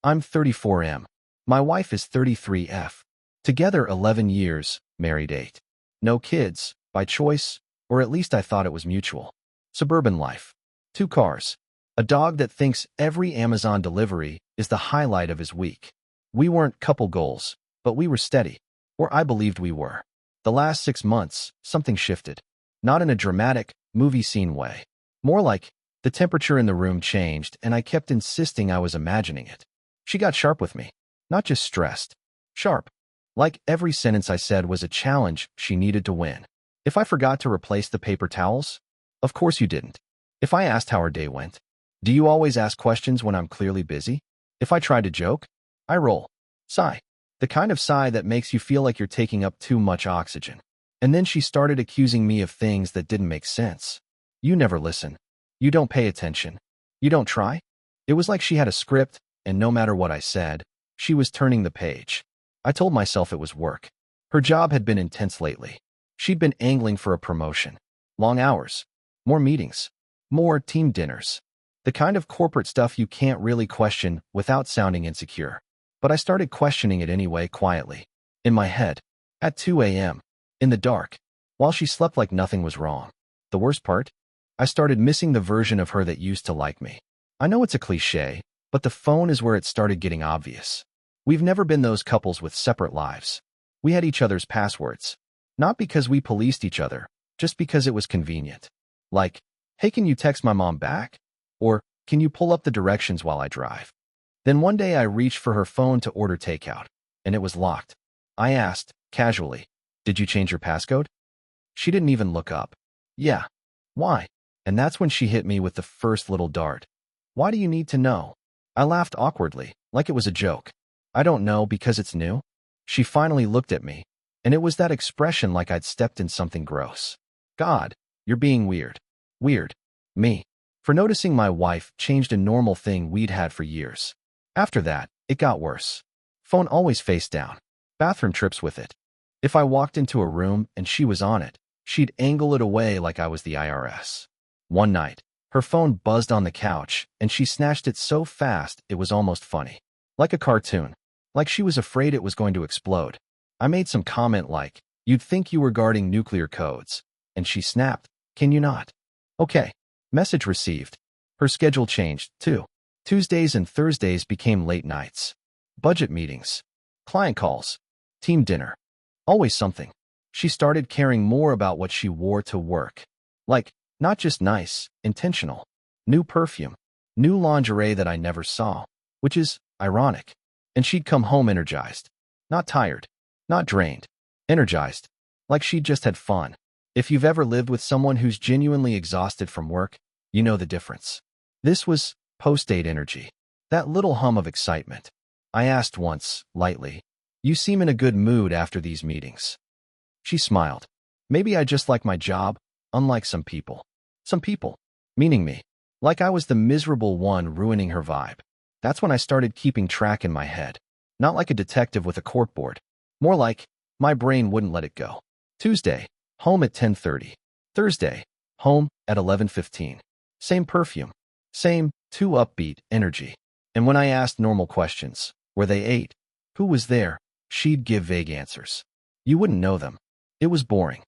I'm 34M. My wife is 33F. Together 11 years, married 8. No kids, by choice, or at least I thought it was mutual. Suburban life. 2 cars. A dog that thinks every Amazon delivery is the highlight of his week. We weren't couple goals, but we were steady. Or I believed we were. The last 6 months, something shifted. Not in a dramatic, movie scene way. More like, the temperature in the room changed and I kept insisting I was imagining it. She got sharp with me. Not just stressed. Sharp. Like every sentence I said was a challenge she needed to win. If I forgot to replace the paper towels? Of course you didn't. If I asked how our day went? Do you always ask questions when I'm clearly busy? If I tried to joke? I roll. Sigh. The kind of sigh that makes you feel like you're taking up too much oxygen. And then she started accusing me of things that didn't make sense. You never listen. You don't pay attention. You don't try? It was like she had a script, and no matter what I said, she was turning the page. I told myself it was work. Her job had been intense lately. She'd been angling for a promotion. Long hours. More meetings. More team dinners. The kind of corporate stuff you can't really question without sounding insecure. But I started questioning it anyway quietly. In my head. At 2 a.m. In the dark. While she slept like nothing was wrong. The worst part? I started missing the version of her that used to like me. I know it's a cliche, but the phone is where it started getting obvious. We've never been those couples with separate lives. We had each other's passwords. Not because we policed each other, just because it was convenient. Like, hey, can you text my mom back? Or, can you pull up the directions while I drive? Then one day I reached for her phone to order takeout, and it was locked. I asked, casually, did you change your passcode? She didn't even look up. Yeah. Why? And that's when she hit me with the first little dart. Why do you need to know? I laughed awkwardly, like it was a joke. I don't know because it's new. She finally looked at me, and it was that expression like I'd stepped in something gross. God, you're being weird. Weird. Me. For noticing my wife changed a normal thing we'd had for years. After that, it got worse. Phone always face down. Bathroom trips with it. If I walked into a room and she was on it, she'd angle it away like I was the IRS. One night, her phone buzzed on the couch, and she snatched it so fast it was almost funny. Like a cartoon. Like she was afraid it was going to explode. I made some comment like, you'd think you were guarding nuclear codes. And she snapped, can you not? Okay. Message received. Her schedule changed, too. Tuesdays and Thursdays became late nights. Budget meetings. Client calls. Team dinner. Always something. She started caring more about what she wore to work. Like, not just nice, intentional. New perfume. New lingerie that I never saw. Which is ironic. And she'd come home energized. Not tired. Not drained. Energized. Like she'd just had fun. If you've ever lived with someone who's genuinely exhausted from work, you know the difference. This was post-date energy. That little hum of excitement. I asked once, lightly, you seem in a good mood after these meetings. She smiled. Maybe I just like my job, unlike some people. Some people. Meaning me. Like I was the miserable one ruining her vibe. That's when I started keeping track in my head. Not like a detective with a corkboard. More like, my brain wouldn't let it go. Tuesday, home at 10:30. Thursday, home at 11:15. Same perfume. Same, too upbeat, energy. And when I asked normal questions, where they ate, who was there, she'd give vague answers. You wouldn't know them. It was boring.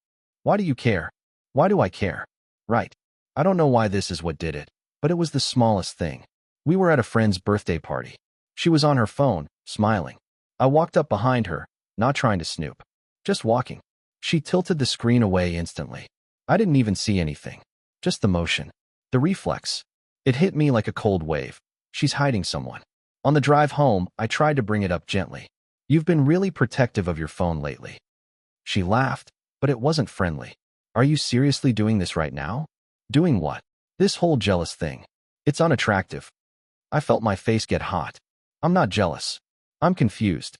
Why do you care? Why do I care? Right. I don't know why this is what did it, but it was the smallest thing. We were at a friend's birthday party. She was on her phone, smiling. I walked up behind her, not trying to snoop. Just walking. She tilted the screen away instantly. I didn't even see anything. Just the motion. The reflex. It hit me like a cold wave. She's hiding someone. On the drive home, I tried to bring it up gently. You've been really protective of your phone lately. She laughed, but it wasn't friendly. Are you seriously doing this right now? Doing what? This whole jealous thing. It's unattractive. I felt my face get hot. I'm not jealous. I'm confused.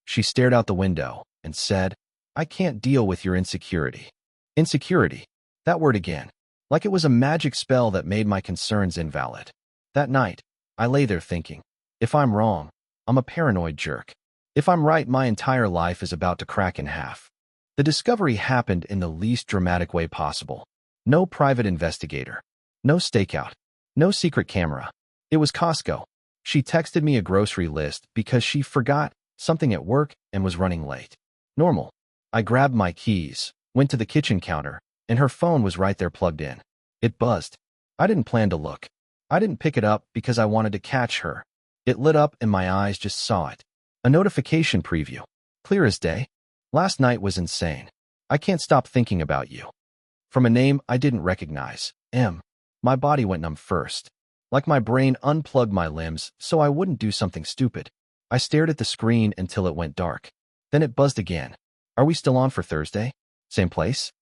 She stared out the window and said, I can't deal with your insecurity. Insecurity. That word again. Like it was a magic spell that made my concerns invalid. That night, I lay there thinking, if I'm wrong, I'm a paranoid jerk. If I'm right, my entire life is about to crack in half. The discovery happened in the least dramatic way possible. No private investigator. No stakeout. No secret camera. It was Costco. She texted me a grocery list because she forgot something at work and was running late. Normal. I grabbed my keys, went to the kitchen counter, and her phone was right there plugged in. It buzzed. I didn't plan to look. I didn't pick it up because I wanted to catch her. It lit up and my eyes just saw it. A notification preview. Clear as day. Last night was insane. I can't stop thinking about you. From a name I didn't recognize. M. My body went numb first. Like my brain unplugged my limbs so I wouldn't do something stupid. I stared at the screen until it went dark. Then it buzzed again. Are we still on for Thursday? Same place?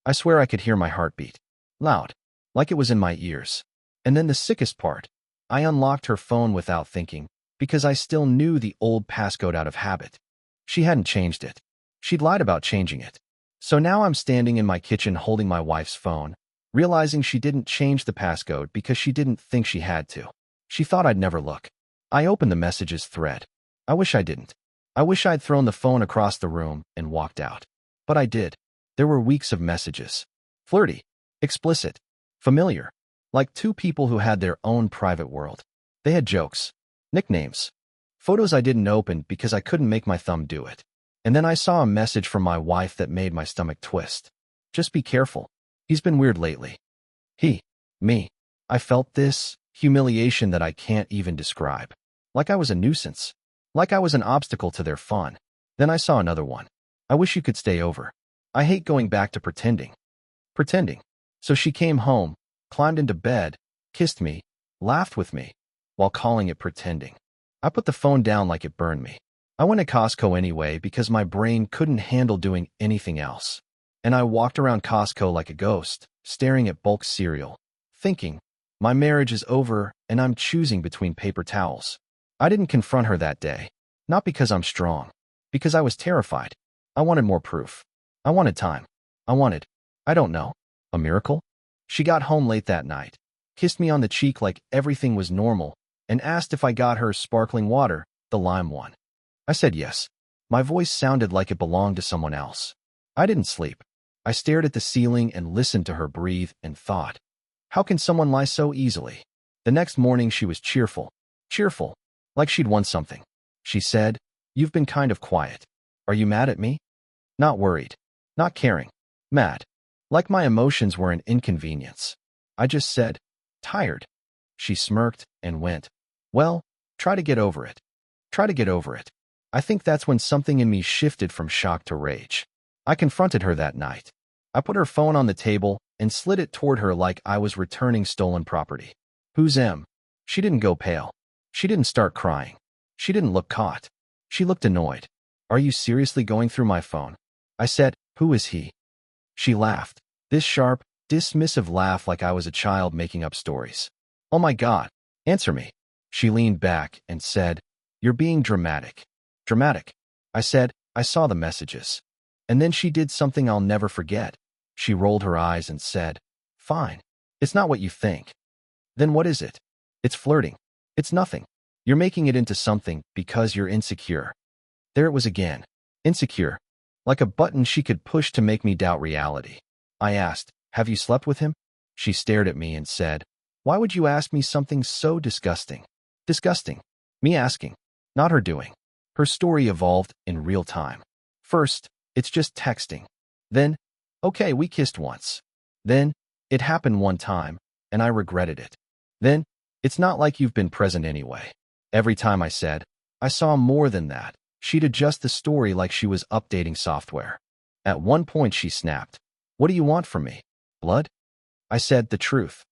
I swear I could hear my heartbeat. Loud. Like it was in my ears. And then the sickest part. I unlocked her phone without thinking, because I still knew the old passcode out of habit. She hadn't changed it. She'd lied about changing it. So now I'm standing in my kitchen holding my wife's phone, realizing she didn't change the passcode because she didn't think she had to. She thought I'd never look. I opened the messages thread. I wish I didn't. I wish I'd thrown the phone across the room and walked out. But I did. There were weeks of messages. Flirty. Explicit. Familiar. Like two people who had their own private world. They had jokes. Nicknames. Photos I didn't open because I couldn't make my thumb do it. And then I saw a message from my wife that made my stomach twist. Just be careful. He's been weird lately. He. Me. I felt this humiliation that I can't even describe. Like I was a nuisance. Like I was an obstacle to their fun. Then I saw another one. I wish you could stay over. I hate going back to pretending. Pretending. So she came home, climbed into bed, kissed me, laughed with me, while calling it pretending. I put the phone down like it burned me. I went to Costco anyway because my brain couldn't handle doing anything else. And I walked around Costco like a ghost, staring at bulk cereal, thinking, my marriage is over and I'm choosing between paper towels. I didn't confront her that day, not because I'm strong, because I was terrified. I wanted more proof. I wanted time. I don't know, a miracle? She got home late that night, kissed me on the cheek like everything was normal, and asked if I got her sparkling water, the lime one. I said yes. My voice sounded like it belonged to someone else. I didn't sleep. I stared at the ceiling and listened to her breathe and thought, how can someone lie so easily? The next morning she was cheerful, like she'd won something. She said, you've been kind of quiet. Are you mad at me? Not worried, not caring, mad. Like my emotions were an inconvenience. I just said, tired. She smirked and went, well, try to get over it. Try to get over it. I think that's when something in me shifted from shock to rage. I confronted her that night. I put her phone on the table and slid it toward her like I was returning stolen property. Who's M? She didn't go pale. She didn't start crying. She didn't look caught. She looked annoyed. Are you seriously going through my phone? I said, who is he? She laughed. This sharp, dismissive laugh like I was a child making up stories. Oh my God, answer me. She leaned back and said, you're being dramatic. Dramatic. I said, I saw the messages. And then she did something I'll never forget. She rolled her eyes and said, fine. It's not what you think. Then what is it? It's flirting. It's nothing. You're making it into something because you're insecure. There it was again. Insecure. Like a button she could push to make me doubt reality. I asked, have you slept with him? She stared at me and said, why would you ask me something so disgusting? Disgusting. Me asking, not her doing. Her story evolved in real time. First, it's just texting. Then, okay, we kissed once. Then, it happened one time, and I regretted it. Then, it's not like you've been present anyway. Every time I said, I saw more than that, she'd adjust the story like she was updating software. At one point she snapped, what do you want from me? Blood? I said, the truth.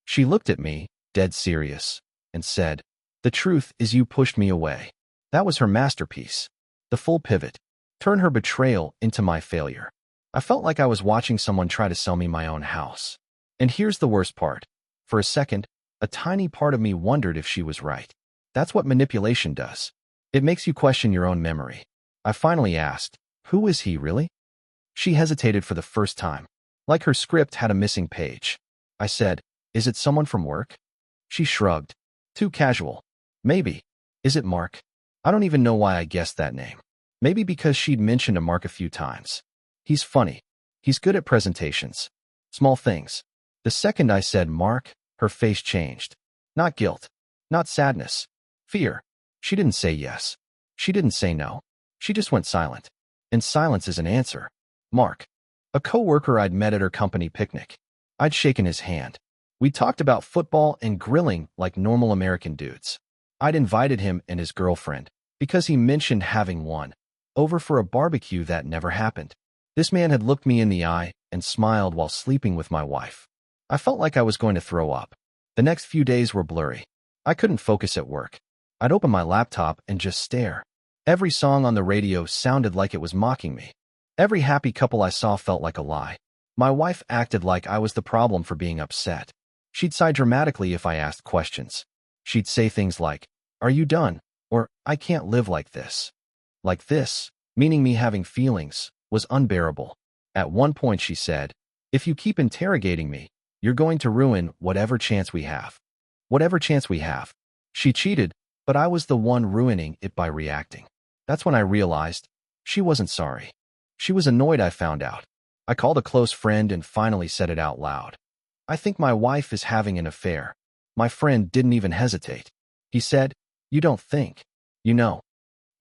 She looked at me, dead serious, and said, the truth is you pushed me away. That was her masterpiece. The full pivot. Turn her betrayal into my failure. I felt like I was watching someone try to sell me my own house. And here's the worst part. For a second, a tiny part of me wondered if she was right. That's what manipulation does. It makes you question your own memory. I finally asked, who is he really? She hesitated for the first time, like her script had a missing page. I said, is it someone from work? She shrugged. Too casual. Maybe. Is it Mark? I don't even know why I guessed that name. Maybe because she'd mentioned a Mark a few times. He's funny. He's good at presentations. Small things. The second I said Mark, her face changed. Not guilt. Not sadness. Fear. She didn't say yes. She didn't say no. She just went silent. And silence is an answer. Mark. A coworker I'd met at her company picnic. I'd shaken his hand. We talked about football and grilling like normal American dudes. I'd invited him and his girlfriend, because he mentioned having one, over for a barbecue that never happened. This man had looked me in the eye and smiled while sleeping with my wife. I felt like I was going to throw up. The next few days were blurry. I couldn't focus at work. I'd open my laptop and just stare. Every song on the radio sounded like it was mocking me. Every happy couple I saw felt like a lie. My wife acted like I was the problem for being upset. She'd sigh dramatically if I asked questions. She'd say things like, "Are you done?" Or, "I can't live like this." Like this, meaning me having feelings, was unbearable. At one point she said, "If you keep interrogating me, you're going to ruin whatever chance we have." Whatever chance we have. She cheated, but I was the one ruining it by reacting. That's when I realized she wasn't sorry. She was annoyed, I found out. I called a close friend and finally said it out loud. "I think my wife is having an affair." My friend didn't even hesitate. He said, "You don't think, you know."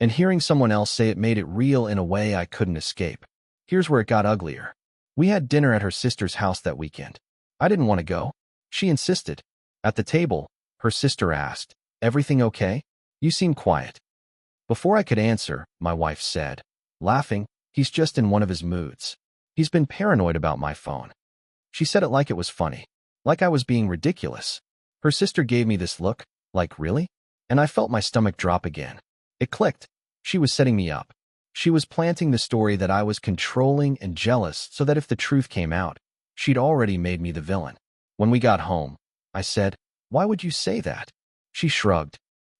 And hearing someone else say it made it real in a way I couldn't escape. Here's where it got uglier. We had dinner at her sister's house that weekend. I didn't want to go. She insisted. At the table, her sister asked, "Everything okay? You seem quiet." Before I could answer, my wife said, laughing, "He's just in one of his moods. He's been paranoid about my phone." She said it like it was funny, like I was being ridiculous. Her sister gave me this look, like, "Really?" And I felt my stomach drop again. It clicked. She was setting me up. She was planting the story that I was controlling and jealous so that if the truth came out, she'd already made me the villain. When we got home, I said, "Why would you say that?" She shrugged.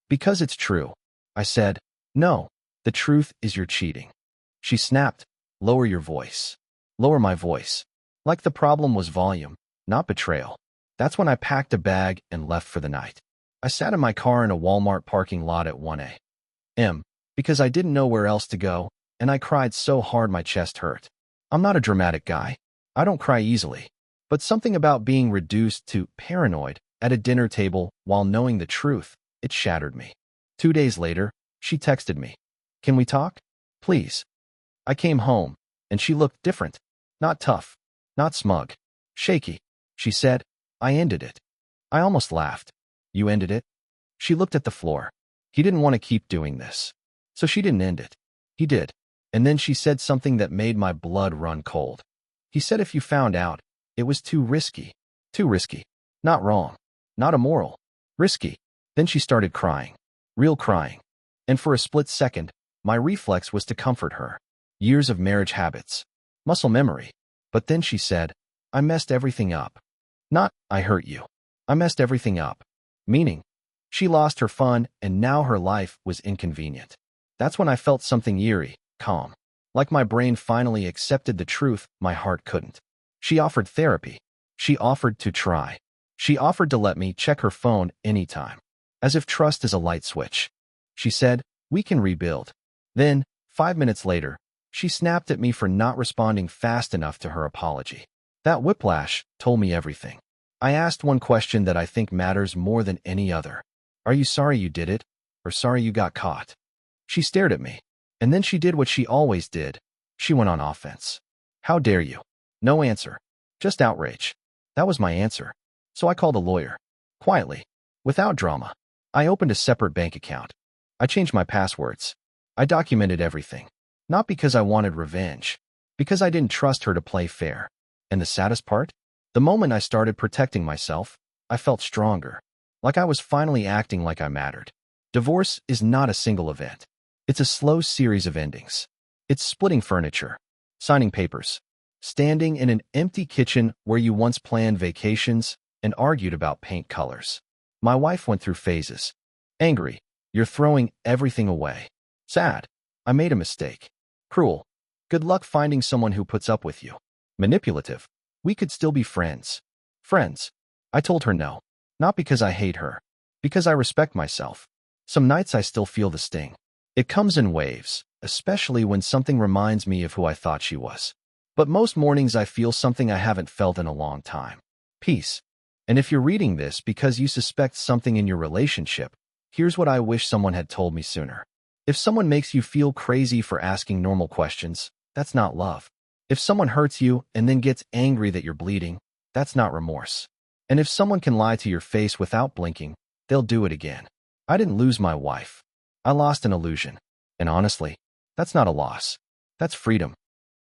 "Because it's true." I said, "No, the truth is you're cheating." She snapped, "Lower your voice." Lower my voice. Like the problem was volume, not betrayal. That's when I packed a bag and left for the night. I sat in my car in a Walmart parking lot at 1 a.m. because I didn't know where else to go, and I cried so hard my chest hurt. I'm not a dramatic guy. I don't cry easily. But something about being reduced to paranoid at a dinner table while knowing the truth, it shattered me. 2 days later, she texted me, "Can we talk? Please." I came home, and she looked different. Not tough, not smug, shaky. She said, "I ended it." I almost laughed. "You ended it?" She looked at the floor. He didn't want to keep doing this. So she didn't end it. He did. And then she said something that made my blood run cold. He said if you found out, it was too risky. Too risky. Not wrong. Not immoral. Risky. Then she started crying. Real crying. And for a split second, my reflex was to comfort her. Years of marriage habits. Muscle memory. But then she said, "I messed everything up." Not, "I hurt you." I messed everything up. Meaning, she lost her fun and now her life was inconvenient. That's when I felt something eerie, calm. Like my brain finally accepted the truth my heart couldn't. She offered therapy. She offered to try. She offered to let me check her phone anytime. As if trust is a light switch. She said, "We can rebuild." Then, 5 minutes later, she snapped at me for not responding fast enough to her apology. That whiplash told me everything. I asked one question that I think matters more than any other. Are you sorry you did it, or sorry you got caught? She stared at me, and then she did what she always did. She went on offense. "How dare you?" No answer. Just outrage. That was my answer. So I called a lawyer. Quietly. Without drama. I opened a separate bank account. I changed my passwords. I documented everything. Not because I wanted revenge. Because I didn't trust her to play fair. And the saddest part? The moment I started protecting myself, I felt stronger. Like I was finally acting like I mattered. Divorce is not a single event. It's a slow series of endings. It's splitting furniture. Signing papers. Standing in an empty kitchen where you once planned vacations and argued about paint colors. My wife went through phases. Angry. You're throwing everything away. Sad. I made a mistake. Cruel. Good luck finding someone who puts up with you. Manipulative. We could still be friends. Friends. I told her no. Not because I hate her. Because I respect myself. Some nights I still feel the sting. It comes in waves, especially when something reminds me of who I thought she was. But most mornings I feel something I haven't felt in a long time. Peace. And if you're reading this because you suspect something in your relationship, Here's what I wish someone had told me sooner. If someone makes you feel crazy for asking normal questions, that's not love. If someone hurts you and then gets angry that you're bleeding, that's not remorse. And if someone can lie to your face without blinking, they'll do it again. I didn't lose my wife. I lost an illusion. And honestly, that's not a loss. That's freedom.